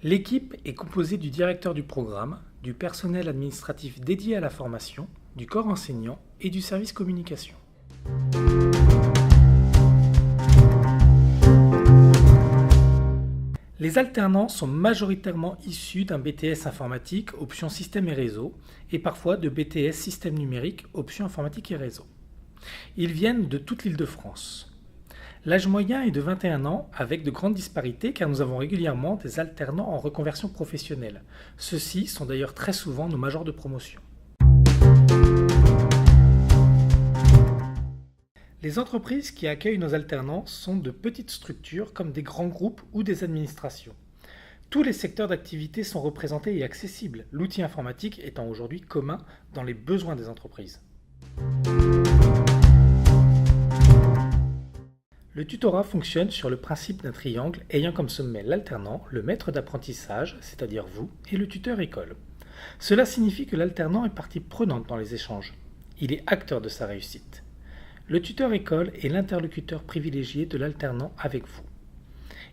L'équipe est composée du directeur du programme, du personnel administratif dédié à la formation, du corps enseignant et du service communication. Les alternants sont majoritairement issus d'un BTS informatique, option système et réseau, et parfois de BTS système numérique, option informatique et réseau. Ils viennent de toute l'Île-de-France. L'âge moyen est de 21 ans, avec de grandes disparités car nous avons régulièrement des alternants en reconversion professionnelle. Ceux-ci sont d'ailleurs très souvent nos majors de promotion. Les entreprises qui accueillent nos alternants sont de petites structures comme des grands groupes ou des administrations. Tous les secteurs d'activité sont représentés et accessibles, l'outil informatique étant aujourd'hui commun dans les besoins des entreprises. Le tutorat fonctionne sur le principe d'un triangle ayant comme sommet l'alternant, le maître d'apprentissage, c'est-à-dire vous, et le tuteur école. Cela signifie que l'alternant est partie prenante dans les échanges. Il est acteur de sa réussite. Le tuteur école est l'interlocuteur privilégié de l'alternant avec vous.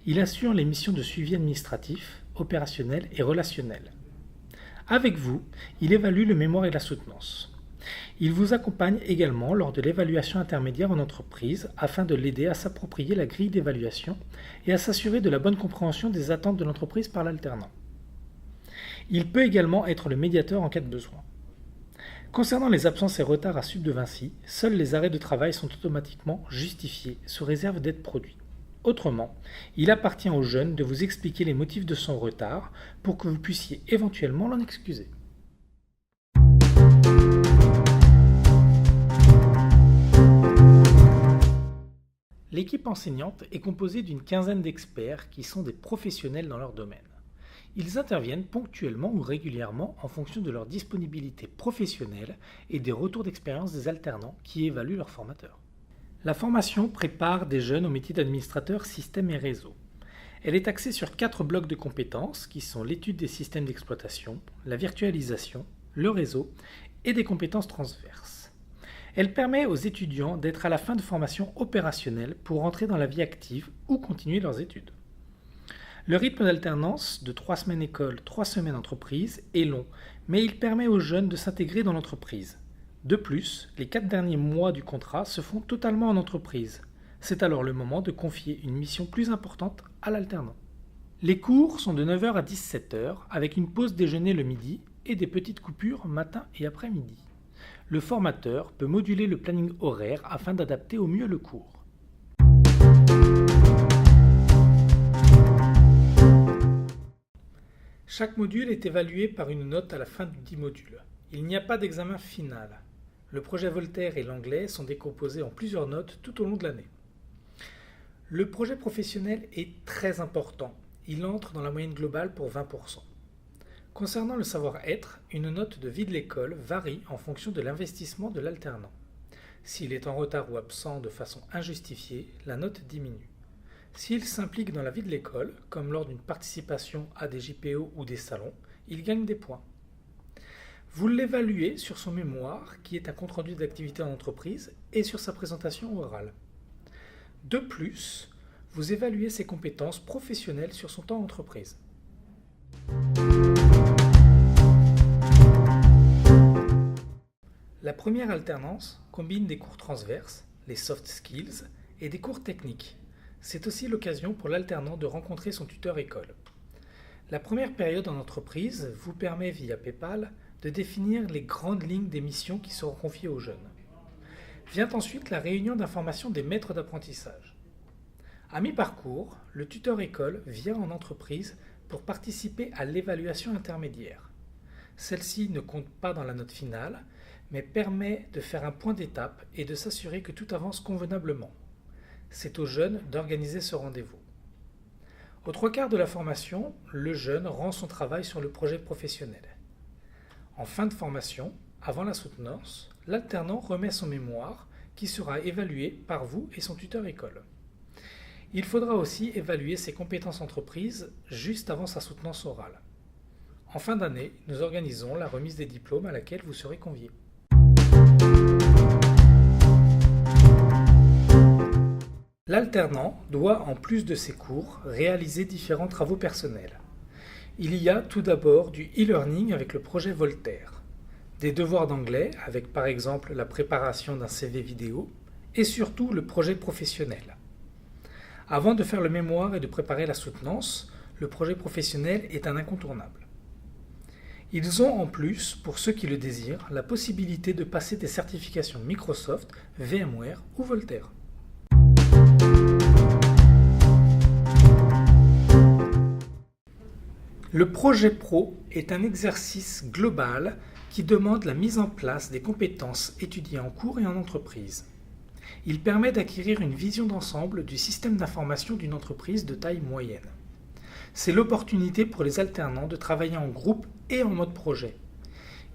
Il assure les missions de suivi administratif, opérationnel et relationnel. Avec vous, il évalue le mémoire et la soutenance. Il vous accompagne également lors de l'évaluation intermédiaire en entreprise afin de l'aider à s'approprier la grille d'évaluation et à s'assurer de la bonne compréhension des attentes de l'entreprise par l'alternant. Il peut également être le médiateur en cas de besoin. Concernant les absences et retards à Sup de Vinci, seuls les arrêts de travail sont automatiquement justifiés sous réserve d'être produits. Autrement, il appartient au jeune de vous expliquer les motifs de son retard pour que vous puissiez éventuellement l'en excuser. L'équipe enseignante est composée d'une quinzaine d'experts qui sont des professionnels dans leur domaine. Ils interviennent ponctuellement ou régulièrement en fonction de leur disponibilité professionnelle et des retours d'expérience des alternants qui évaluent leurs formateurs. La formation prépare des jeunes au métier d'administrateur système et réseau. Elle est axée sur 4 blocs de compétences qui sont l'étude des systèmes d'exploitation, la virtualisation, le réseau et des compétences transverses. Elle permet aux étudiants d'être à la fin de formation opérationnelle pour entrer dans la vie active ou continuer leurs études. Le rythme d'alternance de 3 semaines école, 3 semaines entreprise est long, mais il permet aux jeunes de s'intégrer dans l'entreprise. De plus, les 4 derniers mois du contrat se font totalement en entreprise. C'est alors le moment de confier une mission plus importante à l'alternant. Les cours sont de 9h à 17h avec une pause déjeuner le midi et des petites coupures matin et après-midi. Le formateur peut moduler le planning horaire afin d'adapter au mieux le cours. Chaque module est évalué par une note à la fin du dit module. Il n'y a pas d'examen final. Le projet Voltaire et l'anglais sont décomposés en plusieurs notes tout au long de l'année. Le projet professionnel est très important. Il entre dans la moyenne globale pour 20%. Concernant le savoir-être, une note de vie de l'école varie en fonction de l'investissement de l'alternant. S'il est en retard ou absent de façon injustifiée, la note diminue. S'il s'implique dans la vie de l'école, comme lors d'une participation à des JPO ou des salons, il gagne des points. Vous l'évaluez sur son mémoire, qui est un compte-rendu d'activité en entreprise, et sur sa présentation orale. De plus, vous évaluez ses compétences professionnelles sur son temps en entreprise. La première alternance combine des cours transverses, les soft skills, et des cours techniques. C'est aussi l'occasion pour l'alternant de rencontrer son tuteur école. La première période en entreprise vous permet via PayPal de définir les grandes lignes des missions qui seront confiées aux jeunes. Vient ensuite la réunion d'information des maîtres d'apprentissage. À mi-parcours, le tuteur école vient en entreprise pour participer à l'évaluation intermédiaire. Celle-ci ne compte pas dans la note finale, mais permet de faire un point d'étape et de s'assurer que tout avance convenablement. C'est aux jeunes d'organiser ce rendez-vous. Aux 3/4 de la formation, le jeune rend son travail sur le projet professionnel. En fin de formation, avant la soutenance, l'alternant remet son mémoire qui sera évalué par vous et son tuteur école. Il faudra aussi évaluer ses compétences entreprises juste avant sa soutenance orale. En fin d'année, nous organisons la remise des diplômes à laquelle vous serez conviés. L'alternant doit, en plus de ses cours, réaliser différents travaux personnels. Il y a tout d'abord du e-learning avec le projet Voltaire, des devoirs d'anglais avec par exemple la préparation d'un CV vidéo et surtout le projet professionnel. Avant de faire le mémoire et de préparer la soutenance, le projet professionnel est un incontournable. Ils ont en plus, pour ceux qui le désirent, la possibilité de passer des certifications Microsoft, VMware ou Voltaire. Le projet pro est un exercice global qui demande la mise en place des compétences étudiées en cours et en entreprise. Il permet d'acquérir une vision d'ensemble du système d'information d'une entreprise de taille moyenne. C'est l'opportunité pour les alternants de travailler en groupe et en mode projet.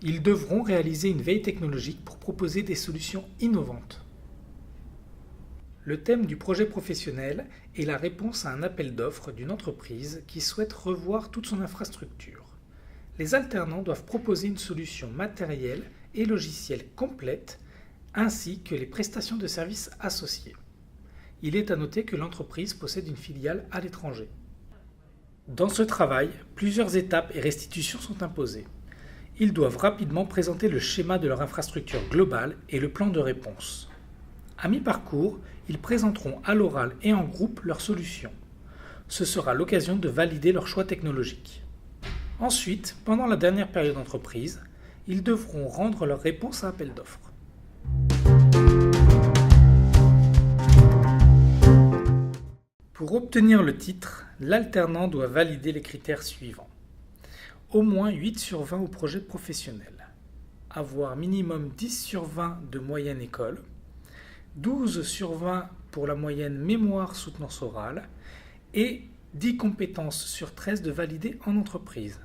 Ils devront réaliser une veille technologique pour proposer des solutions innovantes. Le thème du projet professionnel est la réponse à un appel d'offres d'une entreprise qui souhaite revoir toute son infrastructure. Les alternants doivent proposer une solution matérielle et logicielle complète ainsi que les prestations de services associées. Il est à noter que l'entreprise possède une filiale à l'étranger. Dans ce travail, plusieurs étapes et restitutions sont imposées. Ils doivent rapidement présenter le schéma de leur infrastructure globale et le plan de réponse. À mi-parcours, ils présenteront à l'oral et en groupe leurs solutions. Ce sera l'occasion de valider leur choix technologique. Ensuite, pendant la dernière période d'entreprise, ils devront rendre leur réponse à appel d'offres. Pour obtenir le titre, l'alternant doit valider les critères suivants. Au moins 8 sur 20 au projet professionnel. Avoir minimum 10 sur 20 de moyenne école. 12 sur 20 pour la moyenne mémoire soutenance orale. Et 10 compétences sur 13 de valider en entreprise.